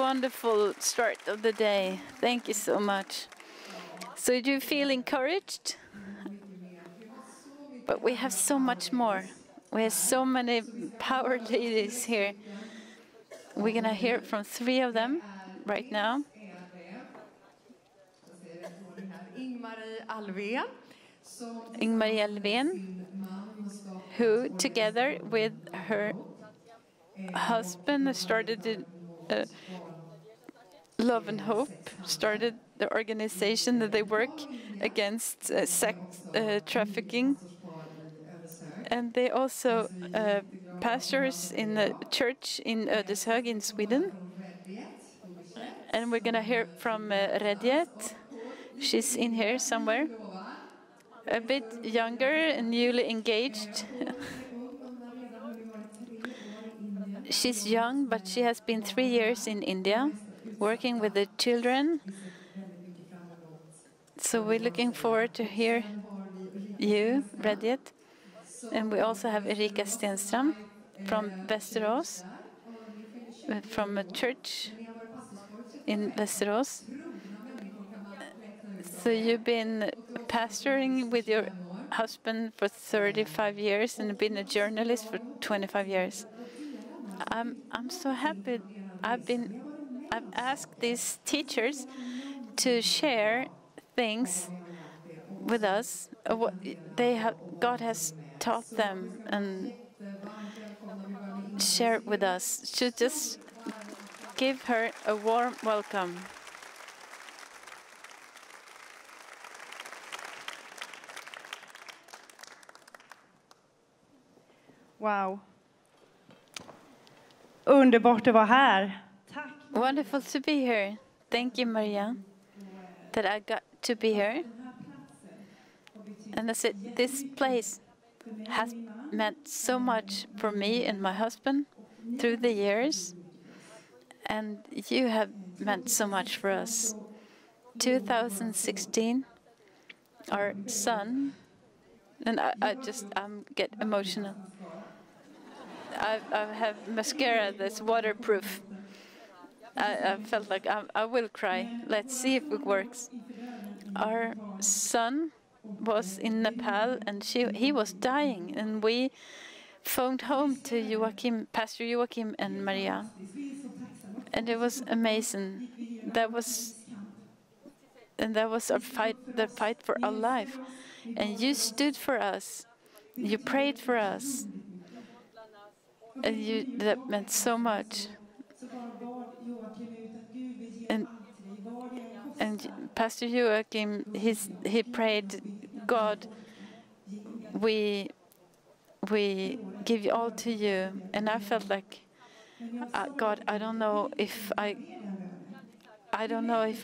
wonderful start of the day. Thank you so much. So do you feel encouraged? But we have so much more. We have so many power ladies here. We're going to hear from 3 of them right now. Alvfén, who together with her husband started Love and Hope, started the organization that they work against sex trafficking. And they also pastors in the church in Hennes Helg in Sweden. And we're going to hear from Rediet. She's in here somewhere. A bit younger and newly engaged. She's young, but she has been 3 years in India, working with the children. So we're looking forward to hear you, Rediet. And we also have Ulrica Stenstrand from Västerås, from a church in Västerås. So you've been pastoring with your husband for 35 years and been a journalist for 25 years. I'm so happy. I've asked these teachers to share things with us, what God has taught them, and share it with us. To just give her a warm welcome. Wow. Underbart att vara här. Tack. Wonderful to be here. Thank you, Maria, that I got to be here. And I said, this place has meant so much for me and my husband through the years. And you have meant so much for us. 2016, our son, and I get emotional. I have mascara that's waterproof. I felt like I will cry. Let's see if it works. Our son was in Nepal, and he was dying, and we phoned home to Pastor Joachim and Maria, and it was amazing. That was our fight, the fight for our life, and you stood for us. You prayed for us, and that meant so much. And Pastor Joachim, he prayed, God, we give you all to you. And I felt like, God, I don't know if I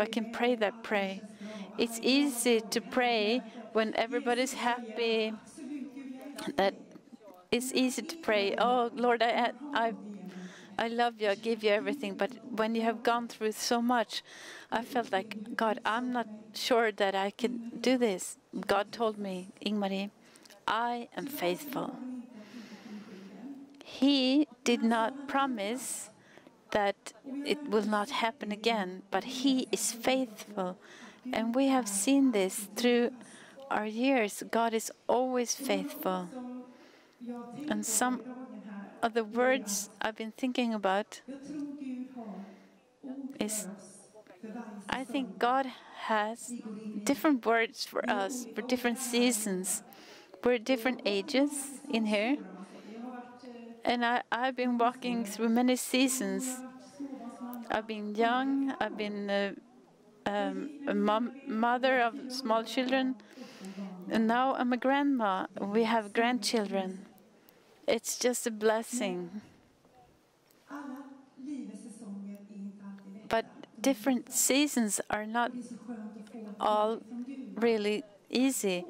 can pray that prayer. It's easy to pray when everybody's happy. That it's easy to pray, oh Lord, I love you, I give you everything. But when you have gone through so much, I felt like, God, I'm not sure that I can do this. God told me, Ingmarie, I am faithful. He did not promise that it will not happen again, but He is faithful. And we have seen this through our years. God is always faithful. And some of the words I've been thinking about is, I think God has different words for us for different seasons. We're different ages in here. And I've been walking through many seasons. I've been young, I've been a mother of small children, and now I'm a grandma. We have grandchildren. It's just a blessing. But different seasons are not all really easy.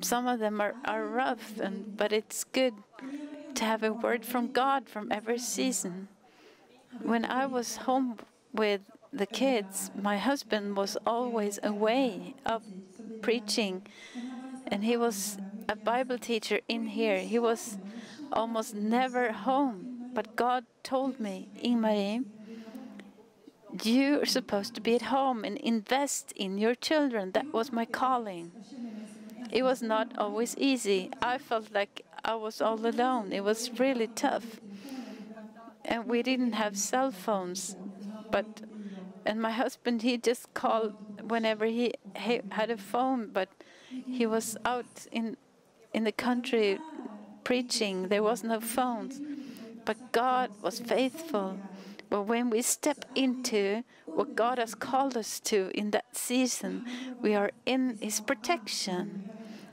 Some of them are rough, but it's good to have a word from God from every season. When I was home with the kids, my husband was always away up preaching, and he was a Bible teacher in here. He was almost never home. But God told me, Ingmarie, you're supposed to be at home and invest in your children. That was my calling. It was not always easy. I felt like I was all alone. It was really tough. And we didn't have cell phones. And my husband, he just called whenever he had a phone, but he was out in the country preaching. There was no phones. But God was faithful. But when we step into what God has called us to in that season, we are in His protection.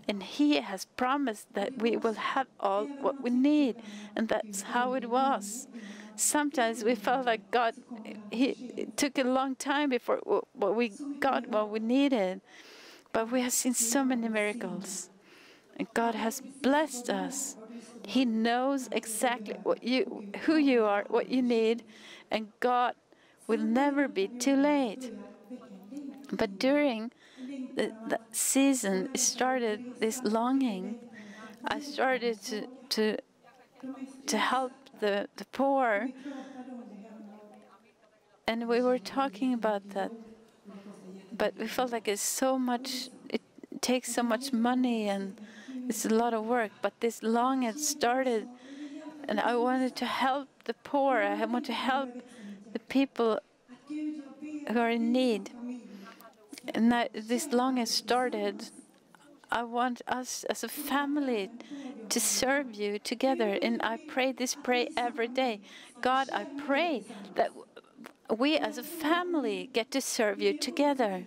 And He has promised that we will have all what we need. And that's how it was. Sometimes we felt like God, it took a long time before we got what we needed. But we have seen so many miracles. And God has blessed us. He knows exactly who you are, what you need, and God will never be too late. But during the season, it started this longing. I started to help the poor, and we were talking about that. But we felt like it's so much. It takes so much money and it's a lot of work. But this longing started, and I wanted to help the poor. I want to help the people who are in need. And this longing started. I want us as a family to serve you together. And I pray this prayer every day. God, I pray that we as a family get to serve you together.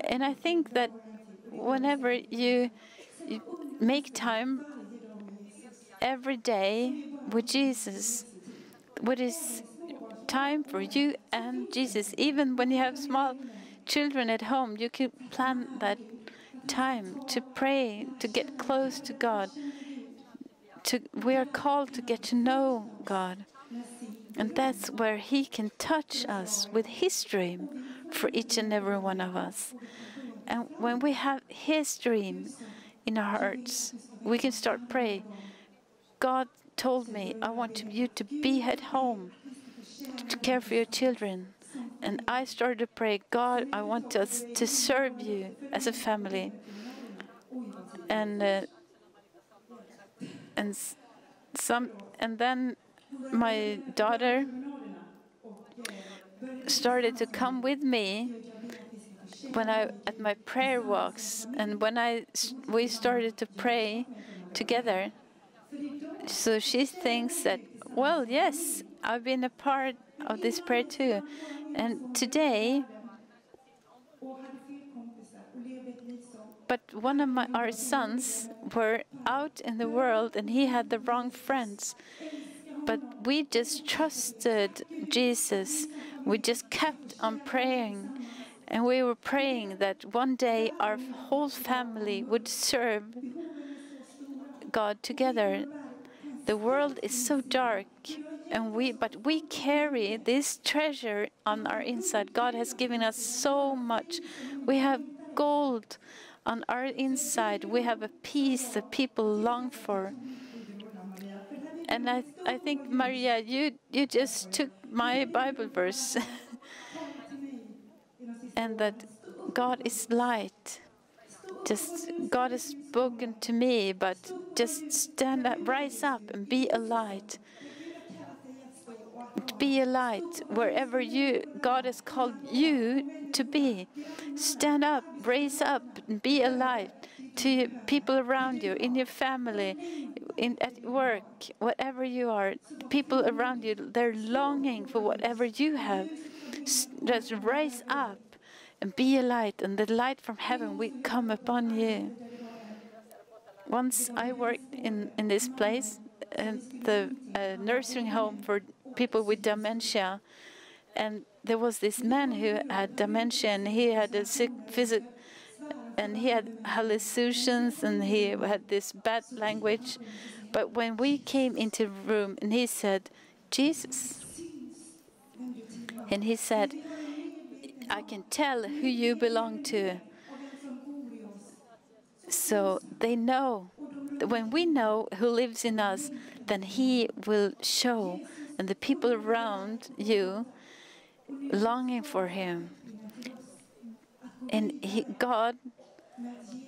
And I think that whenever you make time every day with Jesus, what is time for you and Jesus, even when you have small children at home, you can plan that time to pray, to get close to God. We are called to get to know God. And that's where He can touch us with His dream for each and every one of us. And when we have His dream in our hearts, we can start praying. God told me, I want you to be at home, to care for your children. And I started to pray, God, I want us to serve you as a family. And then my daughter started to come with me at my prayer walks, and when we started to pray together. So she thinks that, well, yes, I've been a part of this prayer too. And today, but one of our sons were out in the world and he had the wrong friends. But we just trusted Jesus. We just kept on praying. And we were praying that one day our whole family would serve God together. The world is so dark, but we carry this treasure on our inside. God has given us so much. We have gold on our inside. We have a peace that people long for. And I think, Maria, you just took my Bible verse. And that God is light. Just God has spoken to me, but just stand up, rise up and be a light. Be a light wherever God has called you to be. Stand up, raise up, and be a light to people around you, in your family, at work, whatever you are. People around you, they're longing for whatever you have. Just rise up and be a light, and the light from heaven will come upon you. Once I worked in this place, the nursing home for people with dementia, and there was this man who had dementia, and he had a sick physical, and he had hallucinations, and he had this bad language. But when we came into the room, and he said, Jesus, and he said, I can tell who you belong to. So they know that when we know who lives in us, then He will show. And the people around you, longing for him. And God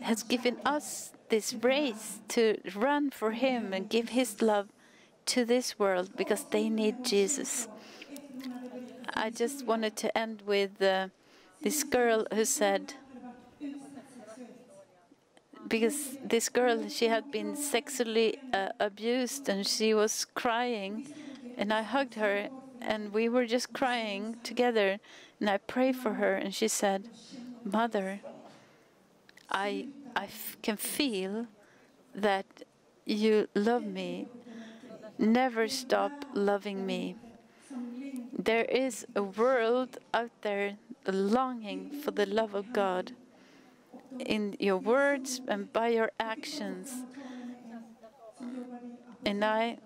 has given us this race to run for him and give his love to this world because they need Jesus. I just wanted to end with this girl who said, because this girl, she had been sexually abused and she was crying, and I hugged her and we were just crying together, and I prayed for her, and she said, "Mother, I can feel that you love me. Never stop loving me. There is a world out there longing for the love of God in your words and by your actions." And I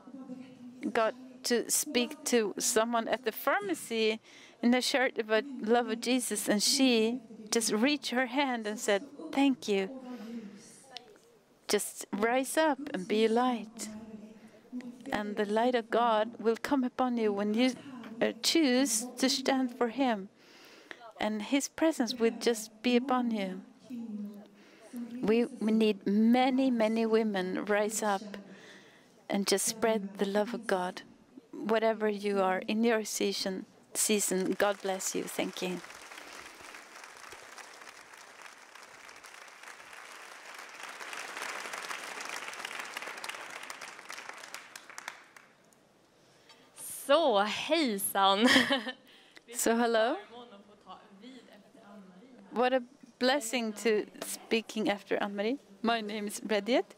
got to speak to someone at the pharmacy in a shirt about love of Jesus, and she just reached her hand and said, "Thank you. Just rise up and be a light. And the light of God will come upon you when you choose to stand for him. And his presence will just be upon you." We need many, many women rise up and just spread the love of God. Whatever you are in your season, God bless you. Thank you. Så, hejsan! So hello. What a blessing to speaking after Anne-Marie. My name is Rediet.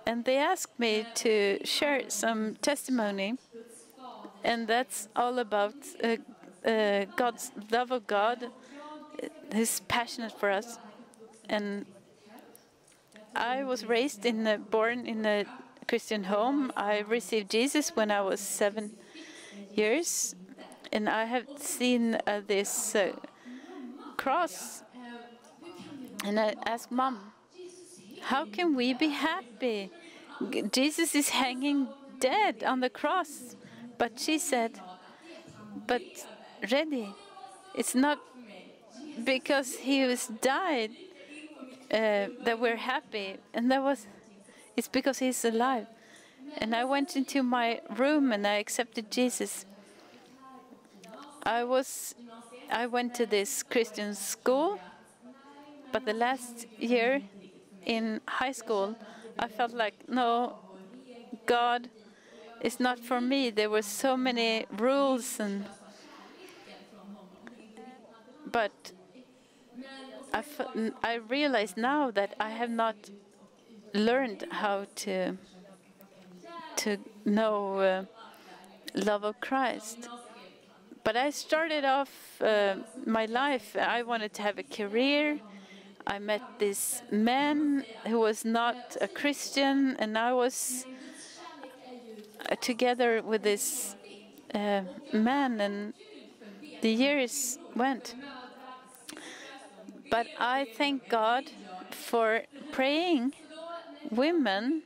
And they asked me to share some testimony. And that's all about God's love of God, His passionate for us. And I was born in a Christian home. I received Jesus when I was 7 years. And I have seen this cross. And I asked Mom, how can we be happy? Jesus is hanging dead on the cross. But she said, "But Redi, it's not because he was died that we're happy, and it's because he's alive." And I went into my room and I accepted Jesus. I went to this Christian school, but the last year in high school, I felt like, no, God is not for me. There were so many rules, but I realize now that I have not learned how to know love of Christ. But I started off my life. I wanted to have a career. I met this man who was not a Christian, and I was together with this man, and the years went. But I thank God for praying women.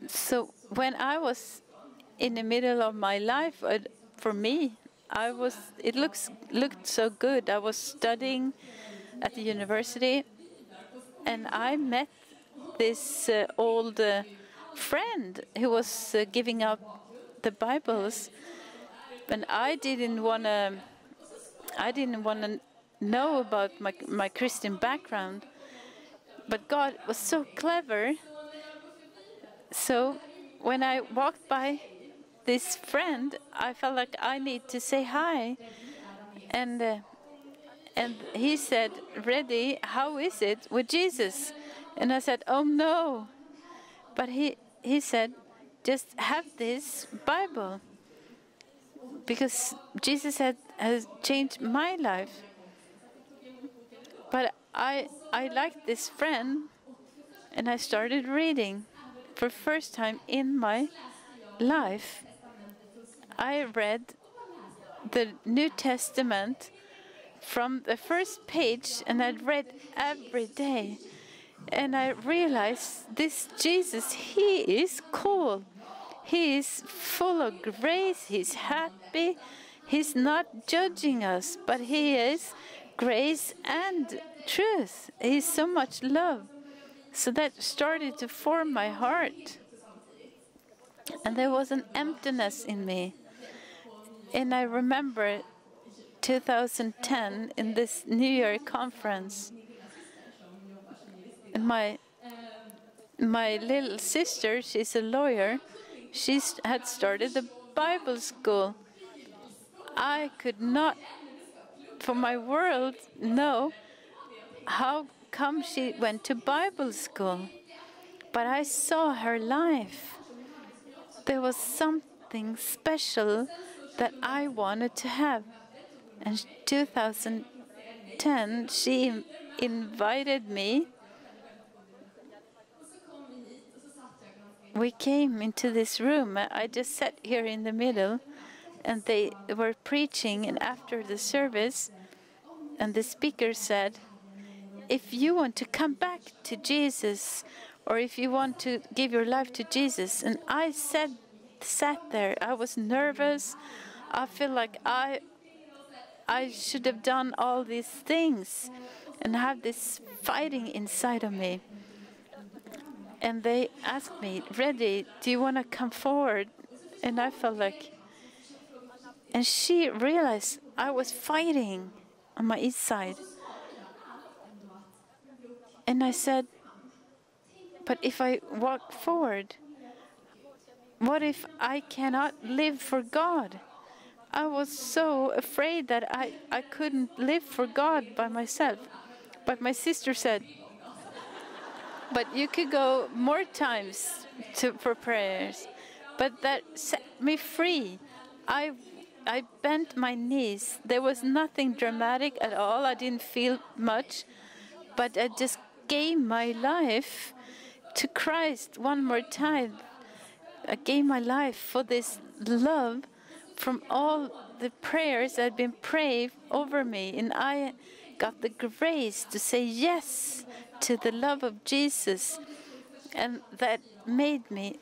So when I was in the middle of my life, for me, it looked so good. I was studying at the university, and I met this old friend who was giving up the Bibles, and I didn't want to know about my Christian background. But God was so clever. So when I walked by this friend, I felt like I need to say hi, and he said, "Redi, how is it with Jesus?" And I said, "Oh no." But he said, "Just have this Bible, because Jesus has changed my life." But I liked this friend, and I started reading for the first time in my life. I read the New Testament from the first page, and I read every day. And I realized this Jesus, he is cool. He is full of grace. He's happy. He's not judging us, but He is grace and truth. He's so much love. So that started to form my heart. And there was an emptiness in me. And I remember 2010 in this New Year conference. And my little sister, she's a lawyer, she had started a Bible school. I could not, for my world, know how come she went to Bible school. But I saw her life. There was something special that I wanted to have. And 2010, she invited me. We came into this room. I just sat here in the middle, and they were preaching. And after the service, and the speaker said, if you want to come back to Jesus, or if you want to give your life to Jesus, and I sat there. I was nervous. I feel like I should have done all these things, and have this fighting inside of me. And they asked me, Redi, do you want to come forward? And I felt like, and she realized I was fighting on my inside. And I said, but if I walk forward, what if I cannot live for God? I was so afraid that I couldn't live for God by myself. But my sister said, but you could go more times for prayers. But that set me free. I bent my knees. There was nothing dramatic at all. I didn't feel much. But I just gave my life to Christ one more time. I gave my life for this love from all the prayers that had been prayed over me. And I got the grace to say yes to the love of Jesus. And that made me,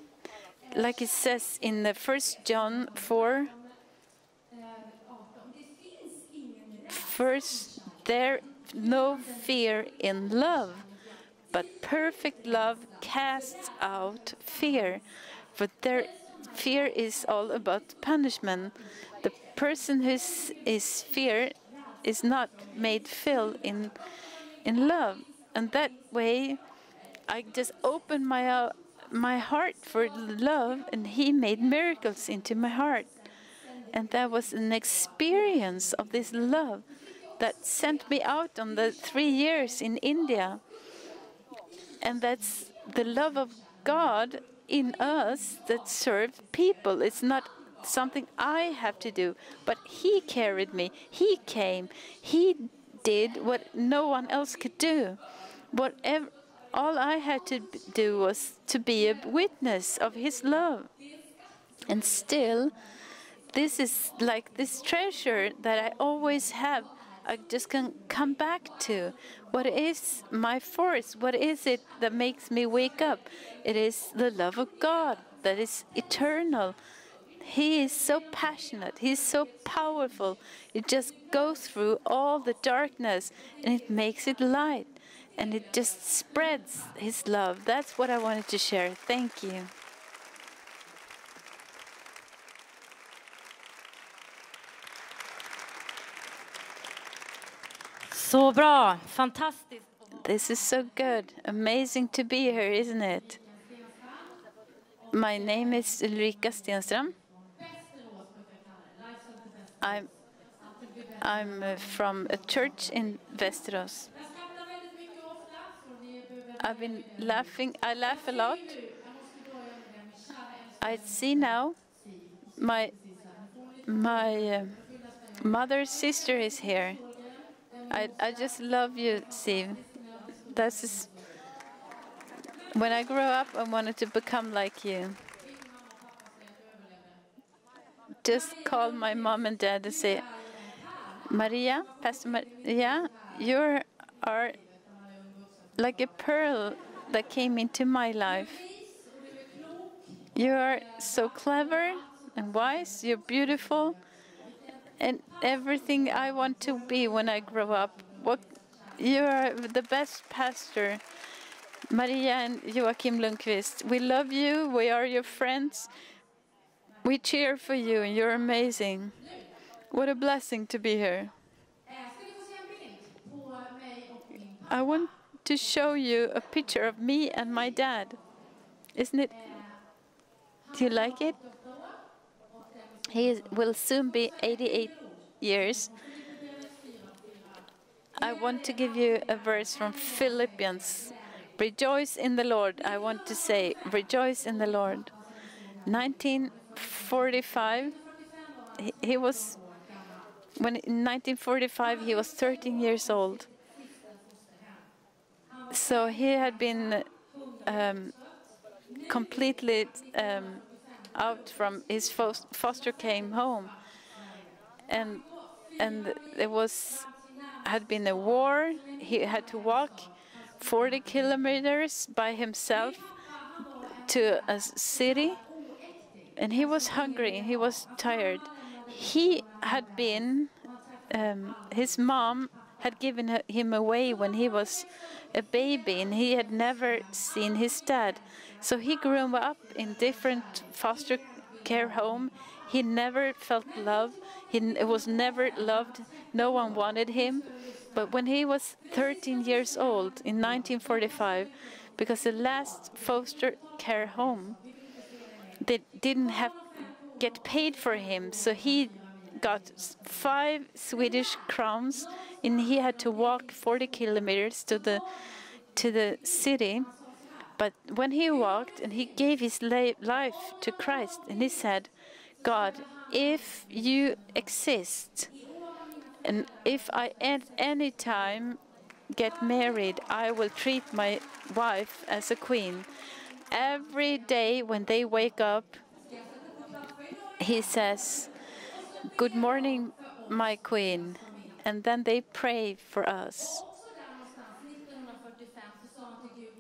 like it says in the 1 John 4, first, there no fear in love, but perfect love casts out fear. For there, fear is all about punishment. The person who is fear is not made filled in love. And that way, I just opened my heart for love, and He made miracles into my heart. And that was an experience of this love that sent me out on the 3 years in India. And that's the love of God in us that serves people. It's not something I have to do, but He carried me. He came. He did what no one else could do. All I had to do was to be a witness of His love. And still, this is like this treasure that I always have. I just can come back to. What is my force? What is it that makes me wake up? It is the love of God that is eternal. He is so passionate. He's so powerful. It just goes through all the darkness, and it makes it light. And it just spreads His love. That's what I wanted to share. Thank you. Så bra, fantastiskt. This is so good. Amazing to be here, isn't it? My name is Ulrica Stenstrand. I'm from a church in Västerås. I've been laughing. I laugh a lot. I see now my mother's sister is here. I just love you, Siv. When I grow up, I wanted to become like you. Just call my mom and dad and say, Maria, Pastor Maria, you are like a pearl that came into my life. You are so clever and wise. You're beautiful. and everything I want to be when I grow up. You are the best pastor, Maria and Joachim Lundqvist. We love you. We are your friends. We cheer for you, and you're amazing. What a blessing to be here. I want to show you a picture of me and my dad. Isn't it? Do you like it? He will soon be 88 years. I want to give you a verse from Philippians. Rejoice in the Lord. I want to say, rejoice in the Lord. 1945, he was, when in 1945 he was 13 years old. So he had been completely out from his foster came home, and there had been a war. He had to walk 40 kilometers by himself to a city, and he was hungry. He was tired. He had been. His mom had given him away when he was a baby, and he had never seen his dad. So he grew up in different foster care home. He never felt love. He was never loved. No one wanted him. But when he was 13 years old in 1945, because the last foster care home, they didn't get paid for him, so he got 5 Swedish crowns, and he had to walk 40 kilometers to the city. But when he walked and he gave his life to Christ, and he said, God, if you exist, and if I at any time get married, I will treat my wife as a queen. Every day when they wake up, he says, good morning, my queen. And then they pray for us.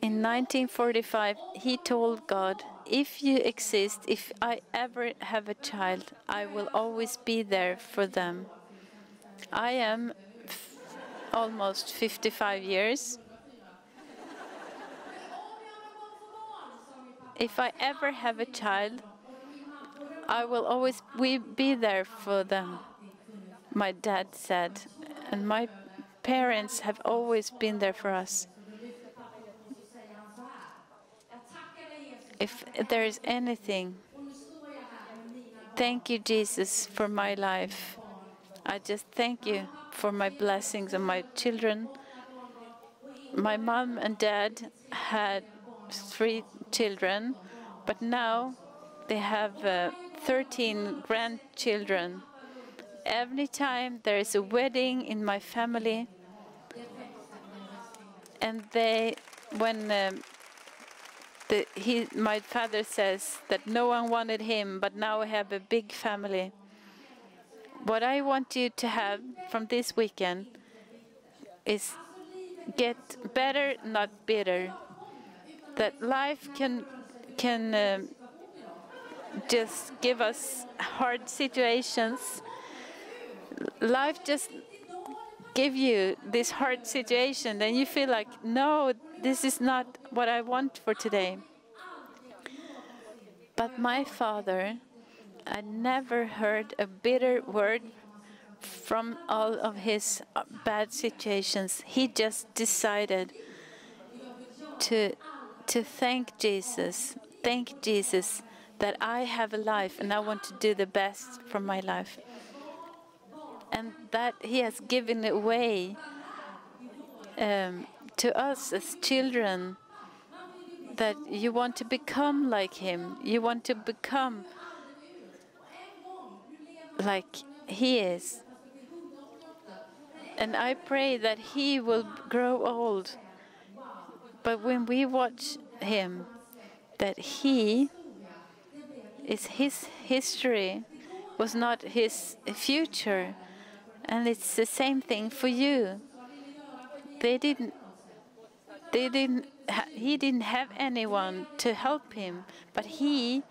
In 1945, he told God, if you exist, if I ever have a child, I will always be there for them. I am almost 55 years. If I ever have a child, I will always be there for them, my dad said. And my parents have always been there for us. If there is anything, thank you, Jesus, for my life. I just thank you for my blessings and my children. My mom and dad had 3 children, but now they have 13 grandchildren. Every time there is a wedding in my family, and my father says that no one wanted him, but now we have a big family. What I want you to have from this weekend is get better, not bitter. That life can just give us hard situations. Life just give you this hard situation, and you feel like, no, this is not what I want for today. But my father, I never heard a bitter word from all of his bad situations. He just decided to thank Jesus that I have a life and I want to do the best for my life. And that he has given away to us as children, that you want to become like him. You want to become like he is. And I pray that he will grow old. But when we watch him, that his history was not his future. And it's the same thing for you. He didn't have anyone to help him, but he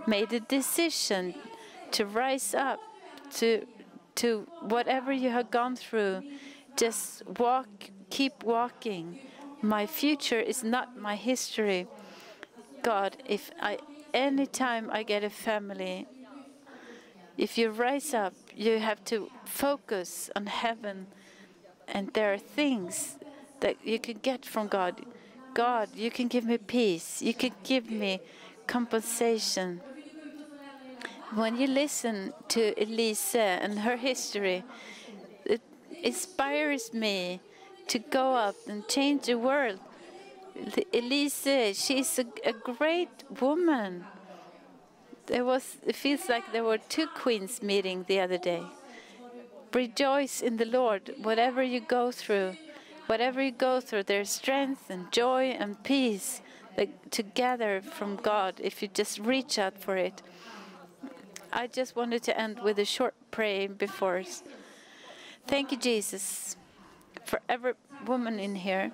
made a decision to rise up, to to whatever you have gone through, just keep walking. My future is not my history. God, anytime I get a family, if you rise up, you have to focus on heaven. And there are things that you can get from God. God, you can give me peace. You can give me compensation. When you listen to Elise and her history, it inspires me to go up and change the world. Elise, she's a great woman. It feels like there were two queens meeting the other day. Rejoice in the Lord, whatever you go through. Whatever you go through, there's strength and joy and peace together from God if you just reach out for it. I just wanted to end with a short prayer before us. Thank you, Jesus, for every woman in here.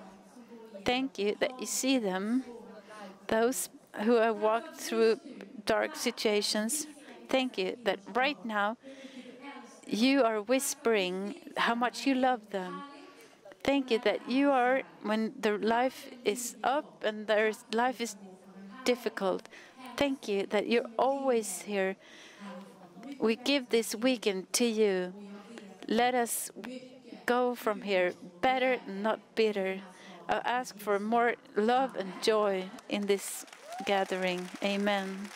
Thank you that you see them, those who have walked through dark situations. Thank you that right now you are whispering how much you love them. Thank you that you are, when their life is up and their life is difficult, thank you that you're always here. We give this weekend to you. Let us go from here better, not bitter. I ask for more love and joy in this gathering. Amen.